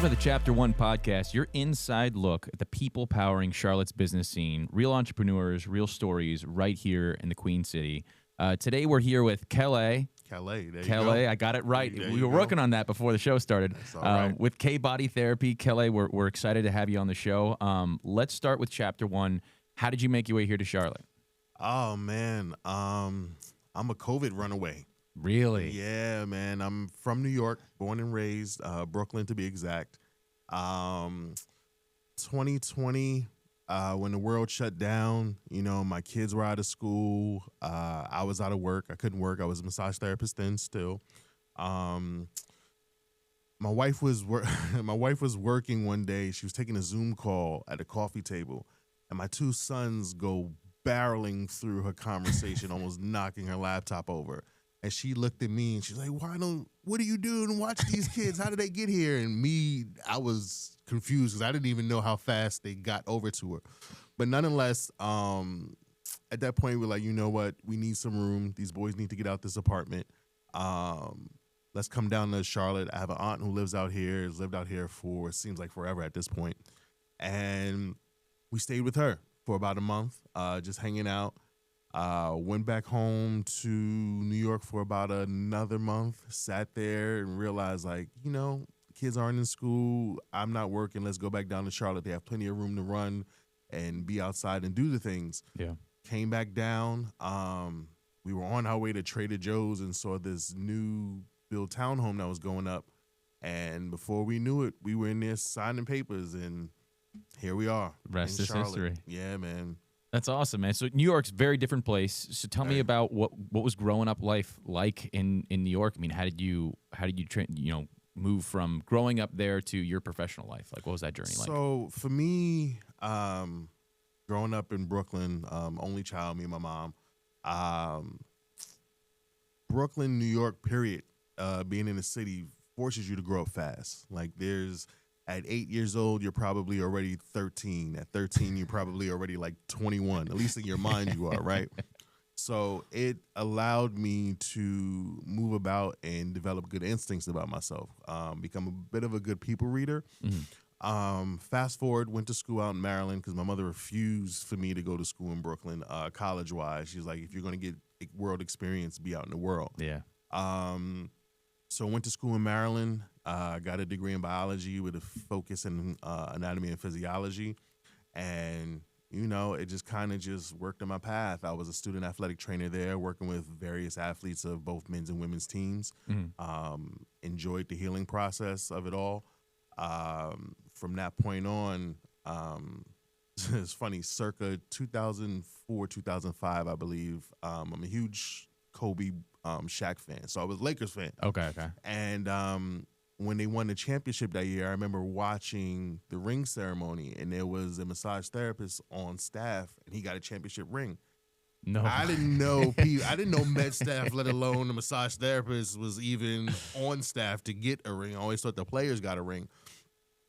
Welcome to the Chapter 1 podcast, your inside look at the people powering Charlotte's business scene. Real entrepreneurs, real stories right here in the Queen City. Today we're here with Kallai. Kallai, there you Kallai, go. I got it right. There We you were go. working on that before the show started. That's all right. With K Body Therapy, Kallai, we're excited to have you on the show. Let's start with Chapter 1. How did you make your way here to Charlotte? Oh, man. I'm a COVID runaway. Really? Yeah, man. I'm from New York, born and raised, Brooklyn to be exact. 2020, when the world shut down, my kids were out of school. I was out of work. I couldn't work. I was a massage therapist then still. My wife was my wife was working one day. She was taking a Zoom call at a coffee table, and my two sons go barreling through her conversation, almost knocking her laptop over. And she looked at me and she's like, what are you doing? Watch these kids. How did they get here? And me, I was confused because I didn't even know how fast they got over to her. But nonetheless, at that point, we're like, you know what? We need some room. These boys need to get out this apartment. Let's come down to Charlotte. I have an aunt who lives out here, has lived out here for, it seems like forever at this point. And we stayed with her for about a month, just hanging out. Went back home to New York for about another month, sat there and realized, kids aren't in school. I'm not working. Let's go back down to Charlotte. They have plenty of room to run and be outside and do the things. Yeah. Came back down. We were on our way to Trader Joe's and saw this new build townhome that was going up. And before we knew it, we were in there signing papers, and here we are. Rest in is Charlotte. history. Yeah, man. That's awesome, man. So New York's a very different place. So tell me about what was growing up life like in New York. I mean, how did you move from growing up there to your professional life? Like, what was that journey like? So for me, growing up in Brooklyn, only child, me and my mom, Brooklyn, New York, period, being in the city forces you to grow up fast. Like at 8 years old, you're probably already 13. At 13, you're probably already like 21. At least in your mind you are, right? So it allowed me to move about and develop good instincts about myself, become a bit of a good people reader. Mm-hmm. Fast forward, went to school out in Maryland because my mother refused for me to go to school in Brooklyn, college-wise. She's like, if you're going to get world experience, be out in the world. Yeah. So went to school in Maryland, got a degree in biology with a focus in anatomy and physiology. And, it just kind of just worked in my path. I was a student athletic trainer there, working with various athletes of both men's and women's teams. Mm-hmm. Enjoyed the healing process of it all. From that point on, it's funny, circa 2004, 2005, I believe, I'm a huge Kobe Shaq fan. So I was a Lakers fan. Okay. And when they won the championship that year, I remember watching the ring ceremony, and there was a massage therapist on staff, and he got a championship ring. No, I didn't know. I didn't know med staff, let alone the massage therapist, was even on staff to get a ring. I always thought the players got a ring,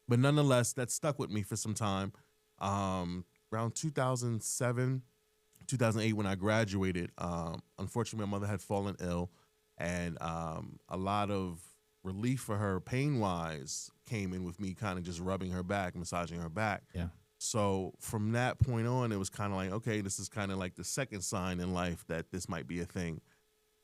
but nonetheless, that stuck with me for some time. Around 2007, 2008, when I graduated, unfortunately, my mother had fallen ill, and a lot of relief for her pain-wise came in with me kind of just rubbing her back, massaging her back. Yeah. So from that point on, it was kind of like, okay, this is kind of like the second sign in life that this might be a thing.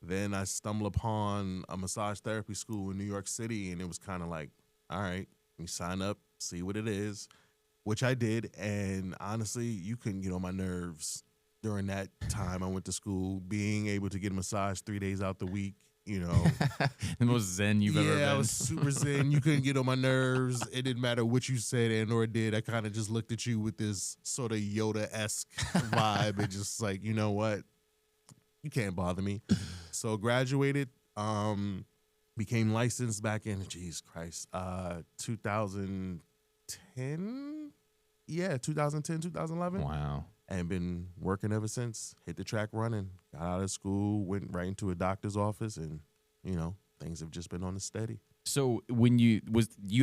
Then I stumbled upon a massage therapy school in New York City, and it was kind of like, all right, you sign up, see what it is, which I did. And honestly, you couldn't get on my nerves during that time I went to school, being able to get a massage 3 days out the week. The most zen you've ever been. Yeah, I was super zen. You couldn't get on my nerves. It didn't matter what you said and or did. I kind of just looked at you with this sort of Yoda-esque vibe and just like, you know what? You can't bother me. So graduated, became licensed back in, 2010? Yeah, 2010, 2011. Wow. And been working ever since. Hit the track running. Got out of school, went right into a doctor's office, and, things have just been on the steady. So when you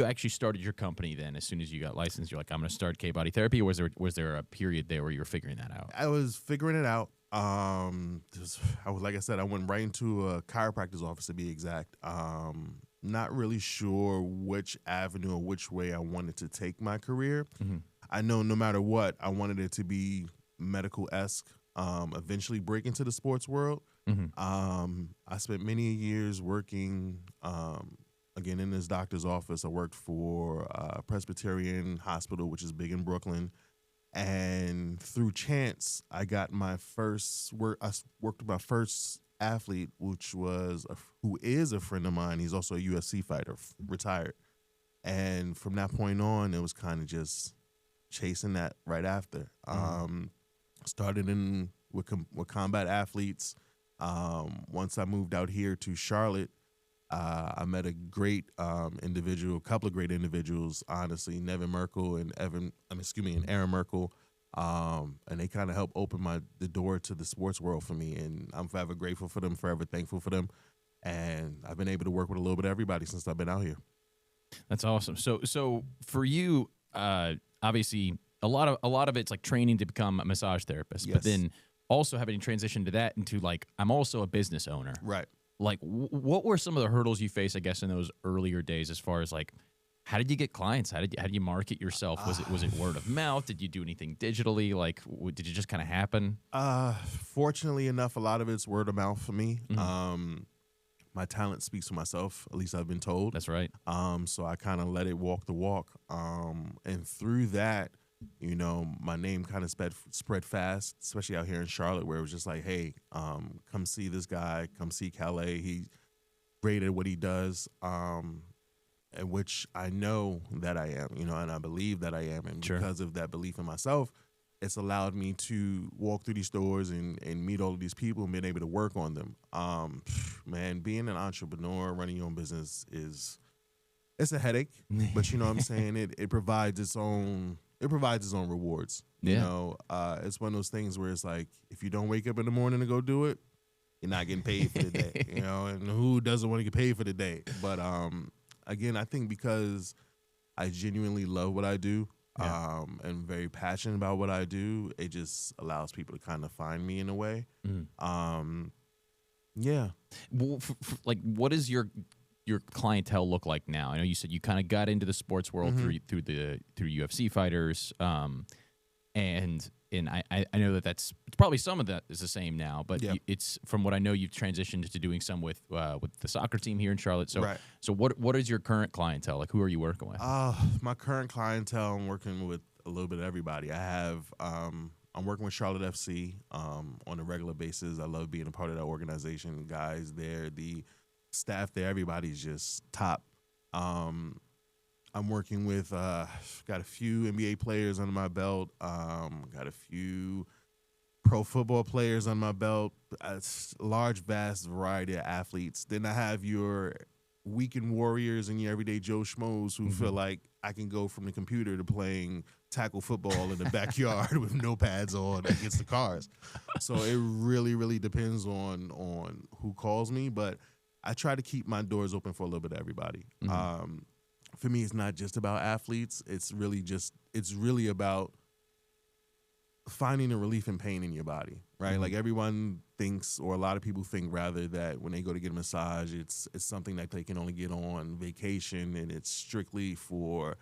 actually started your company then, as soon as you got licensed, you're like, I'm going to start K Body Therapy, or was there a period there where you were figuring that out? I was figuring it out. Like I said, I went right into a chiropractor's office to be exact. not really sure which avenue or which way I wanted to take my career. Mhm. I know no matter what, I wanted it to be medical-esque, eventually break into the sports world. Mhm. I spent many years working, again, in this doctor's office. I worked for Presbyterian Hospital, which is big in Brooklyn. And through chance, I got my first work. Worked with my first athlete, which was who is a friend of mine. He's also a UFC fighter, retired. And from that point on, it was kind of just chasing that right after. Started in with combat athletes. Once I moved out here to Charlotte, I met a great individual, a couple of great individuals, honestly, Nevin Merkel and Aaron Merkel. And they kind of helped open the door to the sports world for me. And I'm forever grateful for them, forever thankful for them. And I've been able to work with a little bit of everybody since I've been out here. That's awesome. So for you, obviously, a lot of it's like training to become a massage therapist, but Yes. then also having transitioned to that into like I'm also a business owner. Right. Like, what were some of the hurdles you faced, I guess, in those earlier days, as far as like, how did you get clients? How did you market yourself? Was it word of mouth? Did you do anything digitally? Like, did it just kind of happen? Fortunately enough, a lot of it's word of mouth for me. My talent speaks for myself, at least I've been told. That's right. So I kind of let it walk the walk. And through that, you know, my name kind of spread fast, especially out here in Charlotte, where it was just like, hey, come see this guy, come see Kallai. He's great at what he does, and which I know that I am, you know, and I believe that I am. And Sure. because of that belief in myself, it's allowed me to walk through these stores and meet all of these people and being able to work on them. Man, being an entrepreneur, running your own business it's a headache, but you know what I'm saying? It provides its own rewards. Yeah. You know, it's one of those things where it's like, if you don't wake up in the morning to go do it, you're not getting paid for the day, you know, and who doesn't want to get paid for the day? But again, I think because I genuinely love what I do, and very passionate about what I do, it just allows people to kind of find me in a way. Yeah. Well, like, what does your clientele look like now? I know you said you kind of got into the sports world through UFC fighters, and I know that's probably some of that is the same now, but it's from what I know you've transitioned to doing some with the soccer team here in Charlotte. So Right. so what is your current clientele? Like, who are you working with? My current clientele, I'm working with a little bit of everybody. I have I'm working with Charlotte FC on a regular basis. I love being a part of that organization. Guys there, the staff there, everybody's just top. I'm working with got a few NBA players under my belt. Got a few pro football players on my belt. A large, vast variety of athletes. Then I have your weekend warriors and your everyday Joe Schmoes who feel like I can go from the computer to playing tackle football in the backyard with no pads on against the cars. So it really, really depends on who calls me, but I try to keep my doors open for a little bit of everybody. For me, it's not just about athletes. It's really about finding a relief in pain in your body, right? Like everyone thinks, or a lot of people think rather, that when they go to get a massage, it's something that they can only get on vacation and it's strictly for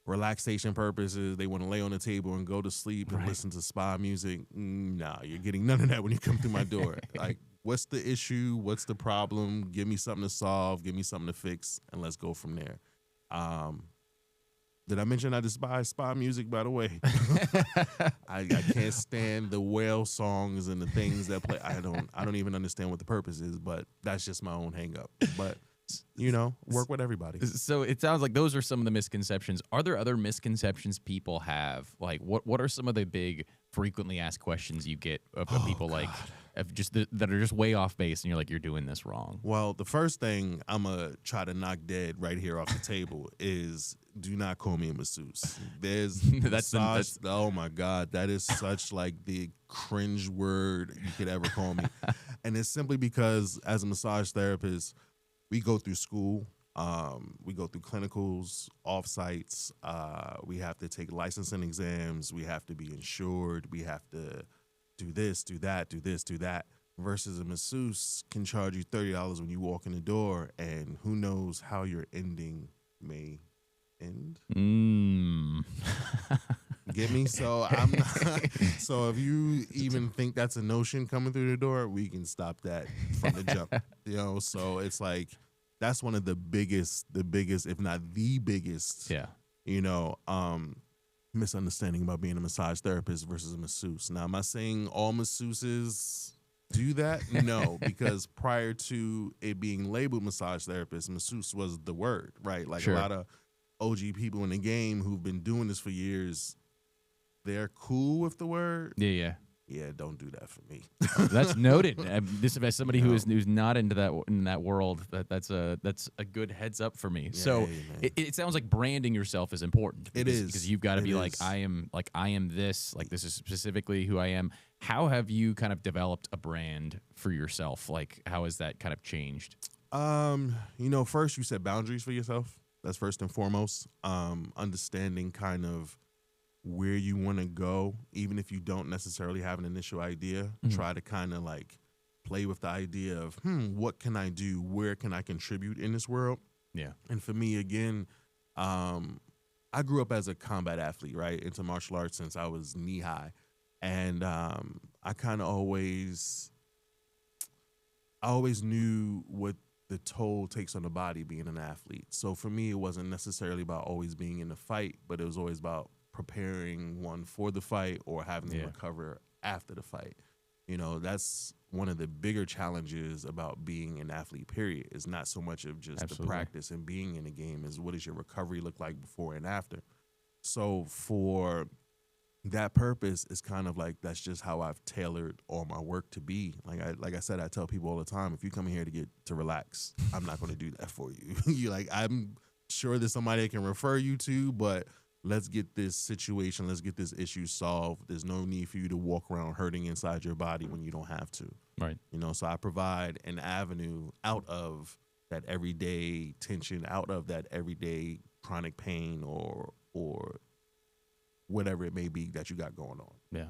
relaxation purposes. They want to lay on the table and go to sleep and listen to spa music. Nah, you're getting none of that when you come through my door. Like, what's the issue? What's the problem? Give me something to solve. Give me something to fix, and let's go from there. Did I mention I despise spa music, by the way? I can't stand the whale songs and the things that play. I don't even understand what the purpose is, but that's just my own hang up. But, you know, work with everybody. So it sounds like those are some of the misconceptions. Are there other misconceptions people have? Like, what are some of the big frequently asked questions you get of people like that are just way off base, and you're like, you're doing this wrong? Well, the first thing I'm going to try to knock dead right here off the table is, do not call me a masseuse. There's massage. Oh my God, that is such like the cringe word you could ever call me. And it's simply because as a massage therapist, we go through school, we go through clinicals, off-sites, we have to take licensing exams, we have to be insured, we have to do this, do that, do this, do that. versus a masseuse can charge you $30 when you walk in the door, and who knows how your ending may end. Get me? So I'm not, so if you even think that's a notion coming through the door, we can stop that from the jump. So it's like that's one of the biggest, if not the biggest, Yeah. Misunderstanding about being a massage therapist versus a masseuse. Now, am I saying all masseuses do that? No, because prior to it being labeled massage therapist, masseuse was the word, right? Like Sure. a lot of OG people in the game who've been doing this for years, they're cool with the word. Yeah. Yeah, don't do that for me. That's noted. This as somebody who's not into that world. That's a good heads up for me. Yeah, so hey, it sounds like branding yourself is important. It is, because you've got to be is. like I am this. Like this is specifically who I am. How have you kind of developed a brand for yourself? Like how has that kind of changed? First you set boundaries for yourself. That's first and foremost. Understanding kind of where you want to go, even if you don't necessarily have an initial idea. Try to kind of like play with the idea of, what can I do? Where can I contribute in this world? Yeah. And for me, again, I grew up as a combat athlete, right? Into martial arts since I was knee high. And I kind of always knew what the toll takes on the body being an athlete. So for me, it wasn't necessarily about always being in the fight, but it was always about preparing one for the fight or having them recover after the fight. That's one of the bigger challenges about being an athlete, period. It's not so much of just the practice and being in the game, is what does your recovery look like before and after. So for that purpose, it's kind of like that's just how I've tailored all my work to be. Like I said, I tell people all the time, if you come in here to relax, I'm not going to do that for you. I'm sure there's somebody I can refer you to, but let's get this issue solved. There's no need for you to walk around hurting inside your body when you don't have to. Right. So I provide an avenue out of that everyday tension, out of that everyday chronic pain or whatever it may be that you got going on. Yeah.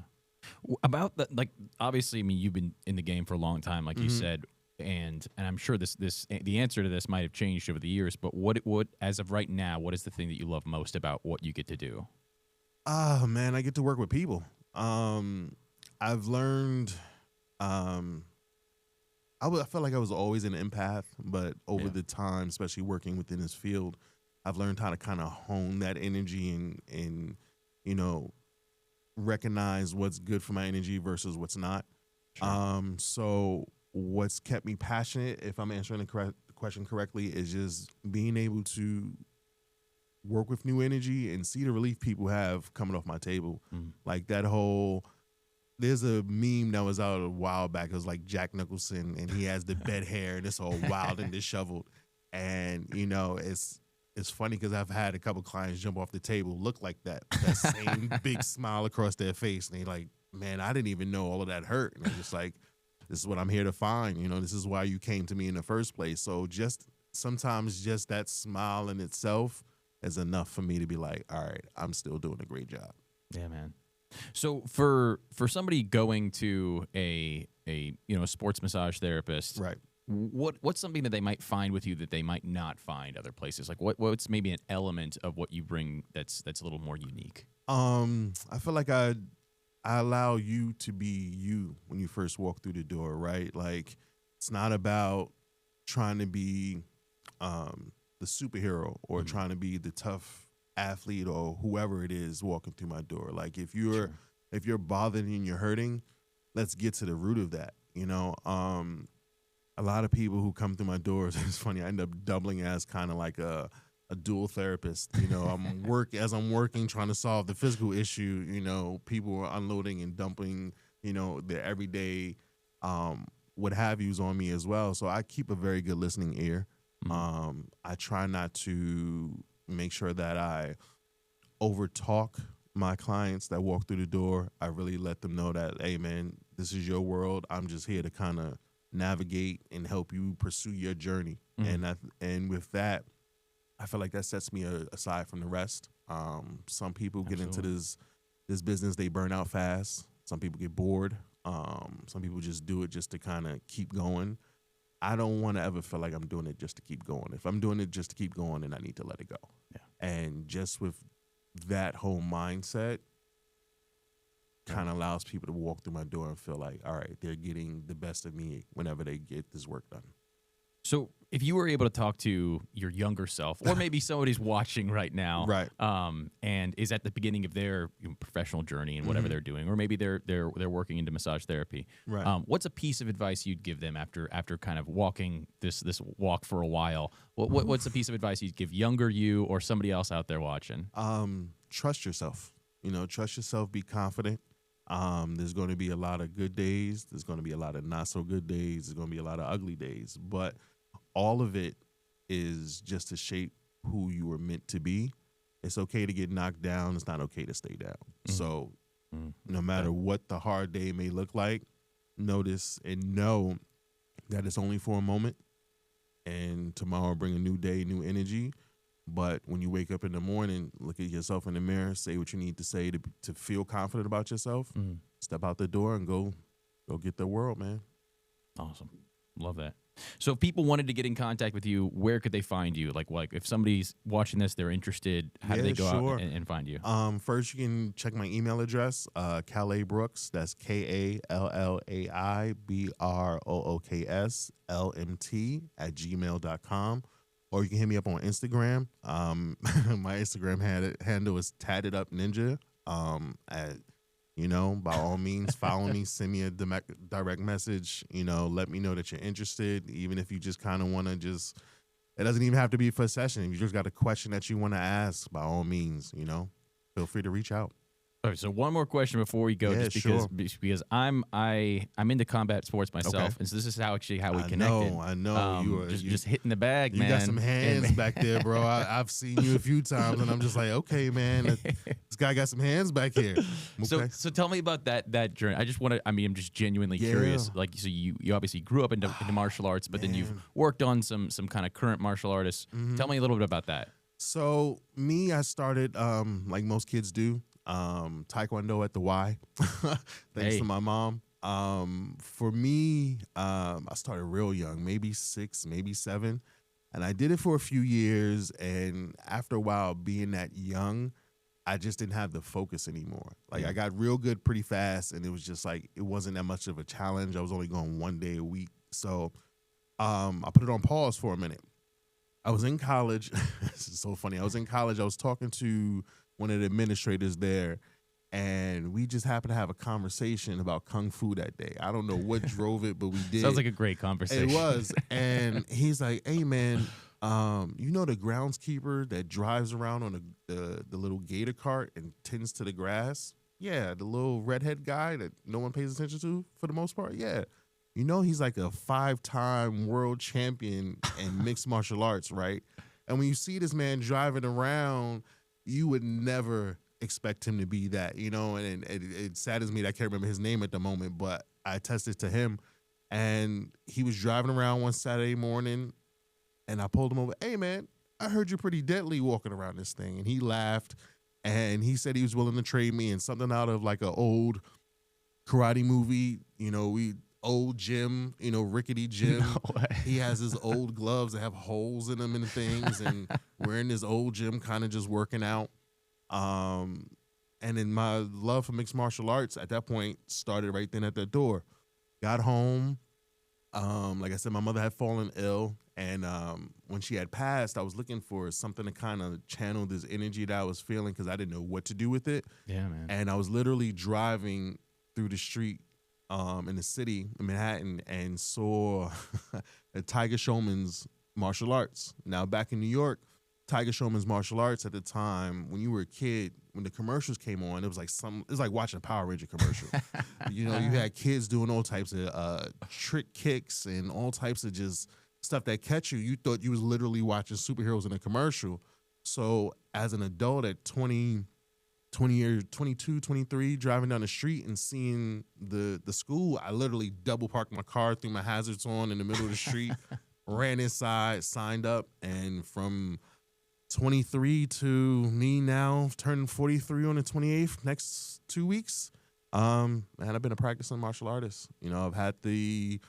About that, like, obviously, I mean, you've been in the game for a long time, like you said, and I'm sure the answer to this might have changed over the years, but what as of right now, what is the thing that you love most about what you get to do? Oh man, I get to work with people. I've learned, I felt like I was always an empath, but over the time, especially working within this field, I've learned how to kind of hone that energy and recognize what's good for my energy versus what's not. Sure. So what's kept me passionate, if I'm answering the question correctly, is just being able to work with new energy and see the relief people have coming off my table. Like that whole, there's a meme that was out a while back. It was like Jack Nicholson and he has the bed hair and it's all wild and disheveled. And, it's funny because I've had a couple clients jump off the table, look like that same big smile across their face. And they're like, man, I didn't even know all of that hurt. And I'm just like, this is what I'm here to find. This is why you came to me in the first place. So sometimes just that smile in itself is enough for me to be like, all right, I'm still doing a great job. Yeah, man. So for somebody going to a sports massage therapist, Right. What's something that they might find with you that they might not find other places? Like what's maybe an element of what you bring that's a little more unique? I feel like I allow you to be you when you first walk through the door, right? Like it's not about trying to be the superhero or trying to be the tough athlete or whoever it is walking through my door. Like if you're bothered and you're hurting, let's get to the root of that. A lot of people who come through my doors, it's funny, I end up doubling as kind of like a dual therapist. I'm working, trying to solve the physical issue, people are unloading and dumping, their everyday what have yous on me as well. So I keep a very good listening ear. I try not to make sure that I overtalk my clients that walk through the door. I really let them know that, hey man, this is your world. I'm just here to kind of navigate and help you pursue your journey. And with that, I feel like that sets me aside from the rest. Some people get into this business, they burn out fast. Some people get bored. Some people just do it just to kind of keep going. I don't want to ever feel like I'm doing it just to keep going. If I'm doing it just to keep going, then I need to let it go. Yeah. And just with that whole mindset, kind of allows people to walk through my door and feel like, all right, they're getting the best of me whenever they get this work done. So if you were able to talk to your younger self, or maybe somebody's watching right now, Right. And is at the beginning of their professional journey and whatever they're doing, or maybe they're working into massage therapy, Right. what's a piece of advice you'd give them after kind of walking this walk for a while? What's a piece of advice you'd give younger you or somebody else out there watching? Trust yourself. Trust yourself. Be confident. There's going to be a lot of good days. There's going to be a lot of not so good days. There's going to be a lot of ugly days. But all of it is just to shape who you were meant to be. It's okay to get knocked down. It's not okay to stay down. So no matter what the hard day may look like, notice and know that it's only for a moment. And tomorrow will bring a new day, new energy. But when you wake up in the morning, look at yourself in the mirror, say what you need to say to feel confident about yourself, step out the door and go get the world, man. Awesome. Love that. So if people wanted to get in contact with you, where could they find you? Like if somebody's watching this, they're interested, how do they go out and find you? First, you can check my email address, Kallai Brooks. That's KALLAIBROOKSLMT@gmail.com. Or you can hit me up on Instagram. My Instagram handle is Tatted Up Ninja. By all means, follow me, send me a direct message. Let me know that you're interested. Even if you just kind of want to it doesn't even have to be for a session. If you just got a question that you want to ask, by all means, feel free to reach out. All right, so one more question before we go, Yeah, because I'm into combat sports myself, and so this is how we connected. I know you are just hitting the bag, man. You got some hands back there, bro. I've seen you a few times, and I'm just like, okay, man, this guy got some hands back here. Okay. So tell me about that journey. I just want to. I'm just genuinely curious. Like, so you obviously grew up into martial arts, but then you've worked on some kind of current martial artists. Tell me a little bit about that. So I started like most kids do. Taekwondo at the Y, thanks to my mom. For me, I started real young, maybe 6, maybe 7, and I did it for a few years. And after a while, being that young, I just didn't have the focus anymore. Like I got real good pretty fast, and it was just like it wasn't that much of a challenge. I was only going 1 day a week, so I put it on pause for a minute. I was in college. This is so funny. I was in college. I was talking to one of the administrators there, and we just happened to have a conversation about Kung Fu that day. I don't know what drove it, but we did. Sounds like a great conversation. It was. And he's like, hey, man, the groundskeeper that drives around on the little gator cart and tends to the grass? Yeah, the little redhead guy that no one pays attention to for the most part? Yeah. He's like a 5-time world champion in mixed martial arts, right? And when you see this man driving around, you would never expect him to be that, and it saddens me that I can't remember his name at the moment, but I attested to him. And he was driving around one Saturday morning, and I pulled him over. Hey, man, I heard you're pretty deadly walking around this thing. And he laughed, and he said he was willing to trade me in something out of like an old karate movie, old gym, rickety gym. No way. He has his old gloves that have holes in them and things, and we're in this old gym kind of just working out. And then my love for mixed martial arts at that point started right then at the door. Got home. Like I said, my mother had fallen ill, and when she had passed, I was looking for something to kind of channel this energy that I was feeling because I didn't know what to do with it. Yeah, man. And I was literally driving through the street in the city in Manhattan and saw a Tiger Showman's martial arts. Now, back in New York, Tiger Showman's martial arts at the time, when you were a kid, when the commercials came on, it was like watching a Power Ranger commercial. You had kids doing all types of trick kicks and all types of just stuff that catch you. You thought you was literally watching superheroes in a commercial. So as an adult at 22, 23, driving down the street and seeing the school, I literally double parked my car, threw my hazards on in the middle of the street, ran inside, signed up, and from 23 to me now turning 43 on the 28th, next 2 weeks, Man, I've been a practicing martial artist. You know, I've had the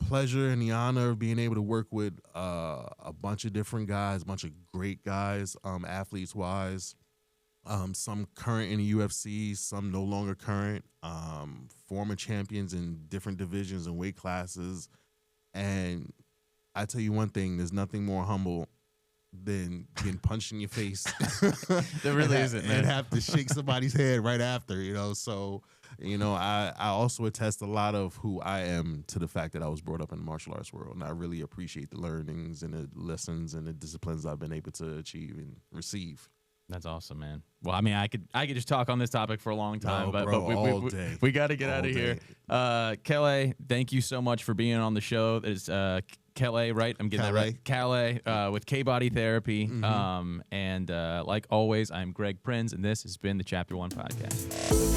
pleasure and the honor of being able to work with a bunch of different guys, a bunch of great guys, athletes wise. Some current in the UFC, some no longer current, former champions in different divisions and weight classes. And I tell you one thing, there's nothing more humble than getting punched in your face. There really isn't, man. And have to shake somebody's head right after, you know. So, you know, I also attest a lot of who I am to the fact that I was brought up in the martial arts world. And I really appreciate the learnings and the lessons and the disciplines I've been able to achieve and receive. That's awesome, man. Well, I mean, I could just talk on this topic for a long time, No, but, bro, we got to get out of here. Kallai, thank you so much for being on the show. It's Kallai, right? I'm getting that right. Kallai with K-Body Therapy. Mm-hmm. And like always, I'm Greg Prinz, and this has been the Chapter 1 Podcast.